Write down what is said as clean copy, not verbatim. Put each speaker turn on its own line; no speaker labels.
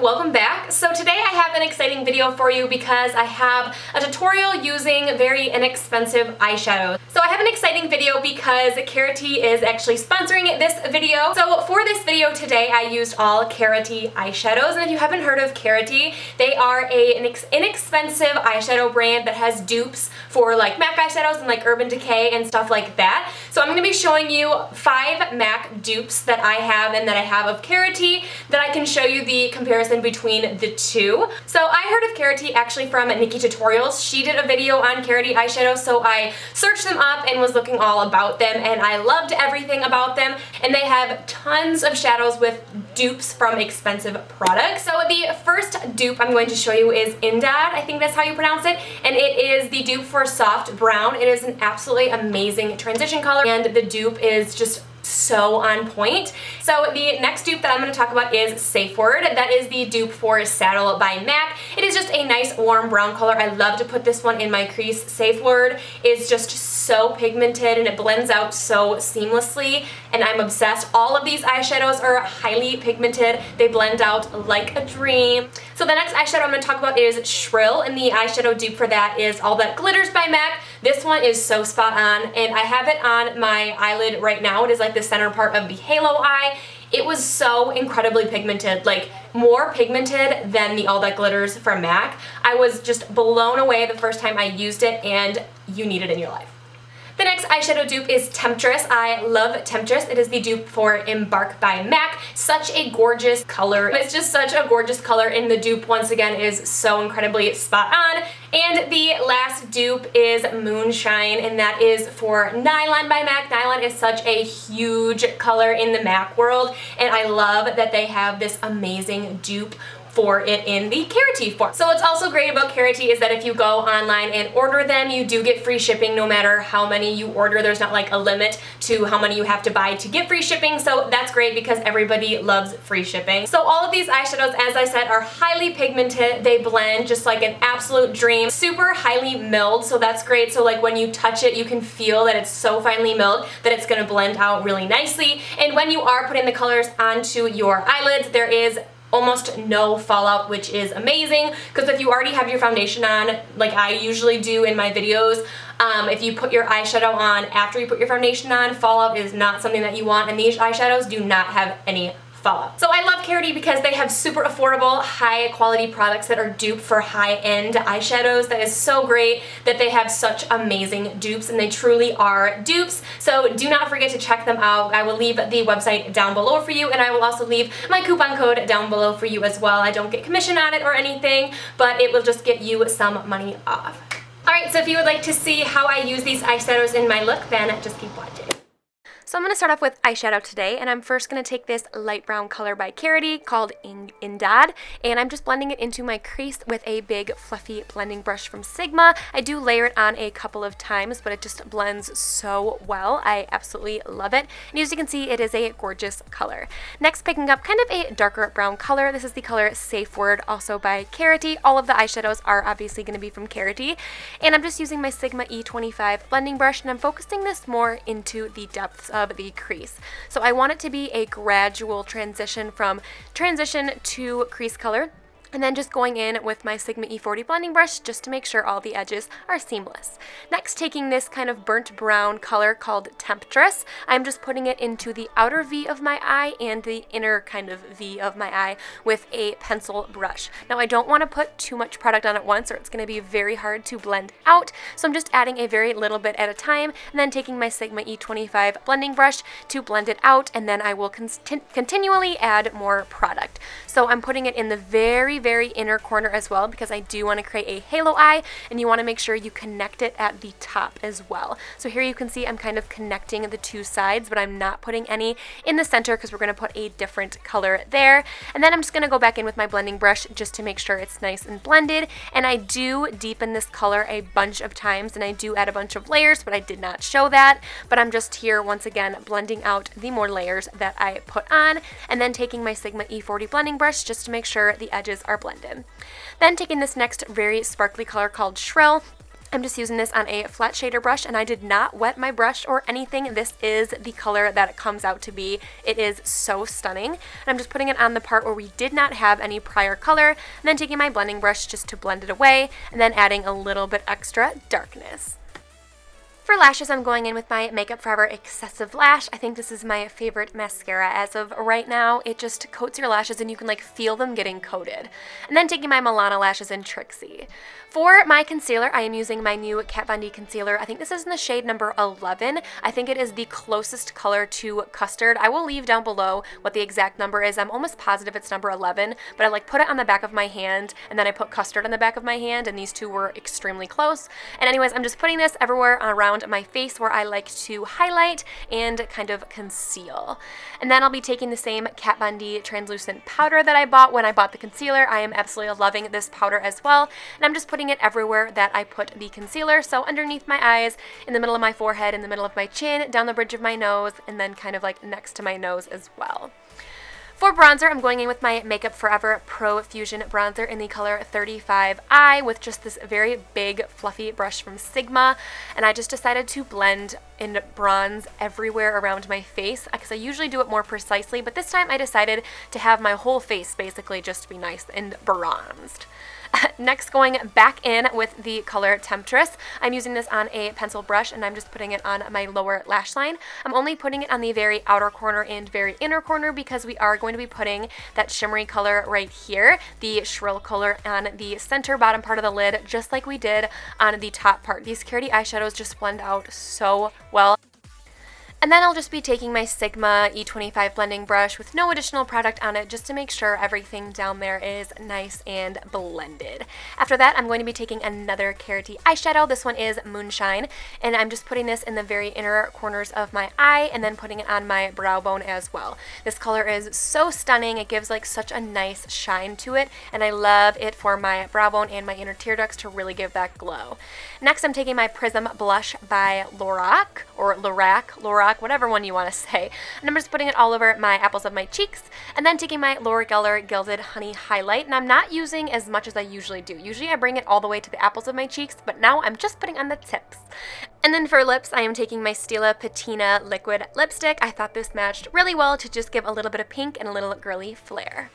welcome back. So today I have an exciting video for you because I have a tutorial using very inexpensive eyeshadows. So I have an exciting video because Karity is actually sponsoring this video. So for this video today I used all Karity eyeshadows, and if you haven't heard of Karity, they are an inexpensive eyeshadow brand that has dupes for like MAC eyeshadows and like Urban Decay and stuff like that. So I'm going to be showing you 5 MAC dupes that I have and that I have of Karity that I can show you the comparison between the two. So I heard of Karity actually from Nikki Tutorials. She did a video on Karity eyeshadows, so I searched them up and was looking all about them, and I loved everything about them, and they have tons of shadows with dupes from expensive products. So the first dupe I'm going to show you is INOD, I think that's how you pronounce it, and it is the dupe for Soft Brown. It is an absolutely amazing transition color, and the dupe is just so on point. So the next dupe that I'm going to talk about is Safeword. That is the dupe for Saddle by MAC. It is just a nice warm brown color. I love to put this one in my crease. Safeword is just so pigmented and it blends out so seamlessly, and I'm obsessed. All of these eyeshadows are highly pigmented. They blend out like a dream. So the next eyeshadow I'm going to talk about is Shrile, and the eyeshadow dupe for that is All That Glitters by MAC. This one is so spot on, and I have it on my eyelid right now. It is like the center part of the halo eye. It was so incredibly pigmented, like more pigmented than the All That Glitters from MAC. I was just blown away the first time I used it, and you need it in your life. The next eyeshadow dupe is Temptress. I love Temptress. It is the dupe for Embark by MAC. Such a gorgeous color. It's just such a gorgeous color, and the dupe once again is so incredibly spot on. And the last dupe is Moonshine, and that is for Nylon by MAC. Nylon is such a huge color in the MAC world, and I love that they have this amazing dupe for it in the Karity form. So what's also great about Karity is that if you go online and order them, you do get free shipping no matter how many you order. There's not like a limit to how many you have to buy to get free shipping, so that's great because everybody loves free shipping. So all of these eyeshadows, as I said, are highly pigmented. They blend just like an absolute dream. Super highly milled, so that's great. So like when you touch it, you can feel that it's so finely milled that it's gonna blend out really nicely. And when you are putting the colors onto your eyelids, there is almost no fallout, which is amazing, because if you already have your foundation on, like I usually do in my videos, if you put your eyeshadow on after you put your foundation on, fallout is not something that you want, and these eyeshadows do not have any fallout. So I love Karity because they have super affordable, high quality products that are dupe for high-end eyeshadows. That is so great that they have such amazing dupes, and they truly are dupes. So do not forget to check them out. I will leave the website down below for you, and I will also leave my coupon code down below for you as well. I don't get commission on it or anything, but it will just get you some money off. Alright, so if you would like to see how I use these eyeshadows in my look, then just keep watching. So I'm going to start off with eyeshadow today, and I'm first going to take this light brown color by Karity called INOD, and I'm just blending it into my crease with a big fluffy blending brush from Sigma. I do layer it on a couple of times, but it just blends so well. I absolutely love it, and as you can see, it is a gorgeous color. Next, picking up kind of a darker brown color. This is the color Safeword, also by Karity. All of the eyeshadows are obviously going to be from Karity, and I'm just using my Sigma E25 blending brush, and I'm focusing this more into the depths of the crease. So I want it to be a gradual transition from transition to crease color, and then just going in with my Sigma E40 blending brush just to make sure all the edges are seamless. Next, taking this kind of burnt brown color called Temptress, I'm just putting it into the outer V of my eye and the inner kind of V of my eye with a pencil brush. Now I don't want to put too much product on at once or it's going to be very hard to blend out, so I'm just adding a very little bit at a time and then taking my Sigma E25 blending brush to blend it out, and then I will continually add more product. So I'm putting it in the very inner corner as well because I do want to create a halo eye, and you want to make sure you connect it at the top as well. So here you can see I'm kind of connecting the two sides, but I'm not putting any in the center because we're going to put a different color there. And then I'm just going to go back in with my blending brush just to make sure it's nice and blended, and I do deepen this color a bunch of times, and I do add a bunch of layers, but I did not show that. But I'm just here once again blending out the more layers that I put on, and then taking my Sigma E40 blending brush just to make sure the edges are blended. Then taking this next very sparkly color called Shrile, I'm just using this on a flat shader brush, and I did not wet my brush or anything. This is the color that it comes out to be. It is so stunning. And I'm just putting it on the part where we did not have any prior color, and then taking my blending brush just to blend it away, and then adding a little bit extra darkness. For lashes, I'm going in with my Makeup Forever Excessive Lash. I think this is my favorite mascara as of right now. It just coats your lashes and you can like feel them getting coated. And then taking my Milana lashes in Trixie. For my concealer, I am using my new Kat Von D concealer. I think this is in the shade number 11. I think it is the closest color to Custard. I will leave down below what the exact number is. I'm almost positive it's number 11, but I like put it on the back of my hand, and then I put Custard on the back of my hand, and these two were extremely close. And anyways, I'm just putting this everywhere around my face where I like to highlight and kind of conceal. And then I'll be taking the same Kat Von D translucent powder that I bought when I bought the concealer. I am absolutely loving this powder as well, and I'm just putting it everywhere that I put the concealer, so underneath my eyes, in the middle of my forehead, in the middle of my chin, down the bridge of my nose, and then kind of like next to my nose as well. For bronzer, I'm going in with my Makeup Forever Pro Fusion Bronzer in the color 35i with just this very big fluffy brush from Sigma, and I just decided to blend in bronze everywhere around my face because I usually do it more precisely, but this time I decided to have my whole face basically just be nice and bronzed. Next, going back in with the color Temptress. I'm using this on a pencil brush, and I'm just putting it on my lower lash line. I'm only putting it on the very outer corner and very inner corner because we are going to be putting that shimmery color right here, the Shrile color, on the center bottom part of the lid, just like we did on the top part. These Karity eyeshadows just blend out so well. And then I'll just be taking my Sigma E25 blending brush with no additional product on it just to make sure everything down there is nice and blended. After that, I'm going to be taking another Karity eyeshadow. This one is Moonshine, and I'm just putting this in the very inner corners of my eye and then putting it on my brow bone as well. This color is so stunning. It gives like such a nice shine to it, and I love it for my brow bone and my inner tear ducts to really give that glow. Next, I'm taking my Prism blush by Lorac, or Lorac, whatever one you want to say. And I'm just putting it all over my apples of my cheeks, and then taking my Lorac Gilded Honey highlight, and I'm not using as much as I usually do. Usually I bring it all the way to the apples of my cheeks, but now I'm just putting on the tips. And then for lips, I am taking my Stila Patina liquid lipstick. I thought this matched really well to just give a little bit of pink and a little girly flair.